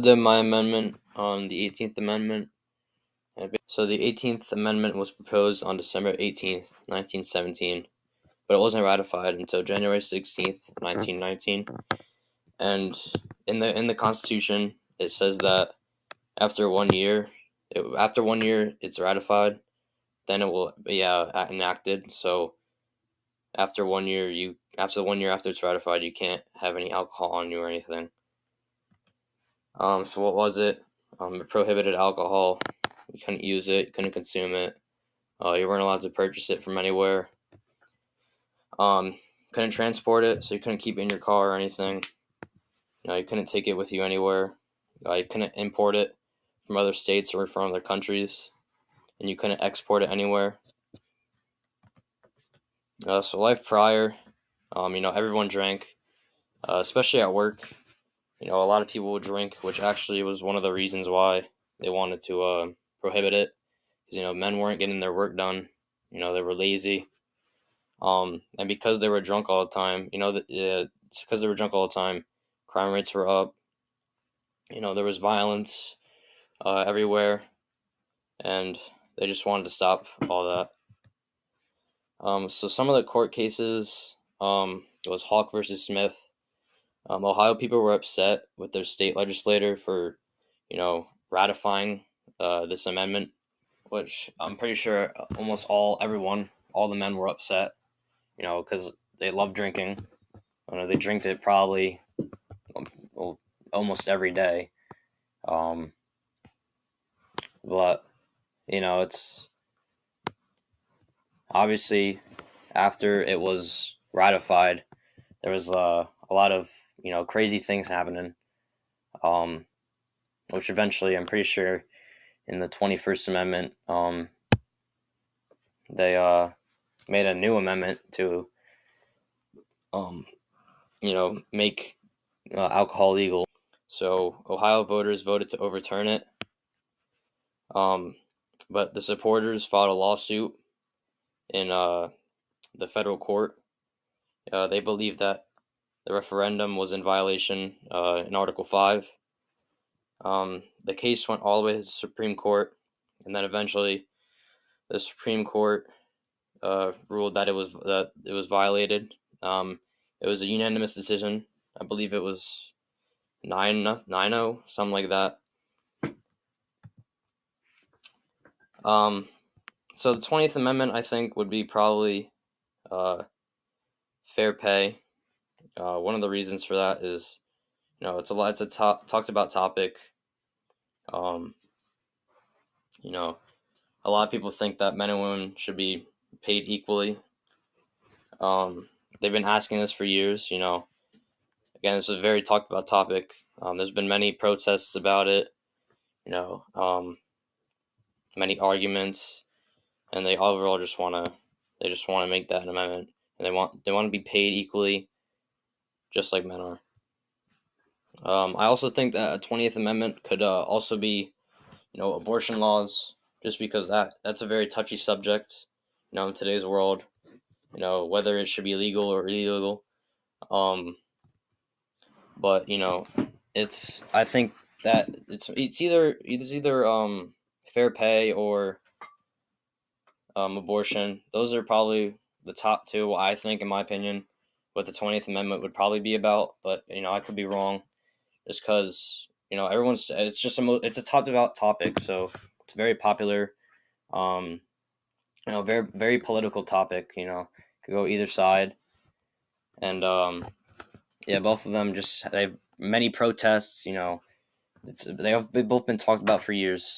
My amendment on the 18th Amendment. So the 18th Amendment was proposed on December 18th, 1917, but it wasn't ratified until January 16th, 1919. And in the Constitution, it says that after 1 year, it's ratified. Then it will be enacted. So after 1 year, after it's ratified, you can't have any alcohol on you or anything. So what was it? It prohibited alcohol. You couldn't use it. You couldn't consume it. You weren't allowed to purchase it from anywhere. Couldn't transport it, so you couldn't keep it in your car or anything. You couldn't take it with you anywhere. You couldn't import it from other states or from other countries, and you couldn't export it anywhere. So life prior, everyone drank, especially at work. A lot of people would drink, which actually was one of the reasons why they wanted to prohibit it. Because men weren't getting their work done. They were lazy. And because they were drunk all the time, crime rates were up. There was violence everywhere, and they just wanted to stop all that. So some of the court cases, it was Hawk versus Smith. Ohio people were upset with their state legislator for, ratifying this amendment, which I'm pretty sure all the men were upset, because they love drinking. They drank it probably almost every day. But, it's obviously after it was ratified, there was a lot of, crazy things happening, which eventually I'm pretty sure in the 21st Amendment, they made a new amendment to, make alcohol legal. So Ohio voters voted to overturn it, but the supporters filed a lawsuit in the federal court. They believe that the referendum was in violation in Article 5. The case went all the way to the Supreme Court, and then eventually the Supreme Court ruled that it was violated. It was a unanimous decision. I believe it was 9-0, something like that. So the 20th Amendment, I think, would be probably fair pay. One of the reasons for that is, it's a talked about topic. A lot of people think that men and women should be paid equally. They've been asking this for years. Again, this is a very talked about topic. There's been many protests about it. Many arguments, and they overall just want to make that an amendment, and they want to be paid equally, just like men are. I also think that a 20th Amendment could also be, abortion laws, just because that's a very touchy subject, in today's world, whether it should be legal or illegal. But I think that it's either fair pay or abortion. Those are probably the top two, I think, in my opinion, what the 20th Amendment would probably be about. But I could be wrong, just because it's a talked about topic, so it's very popular. Very very political topic. Could go either side, and both of them they have many protests. They've both been talked about for years.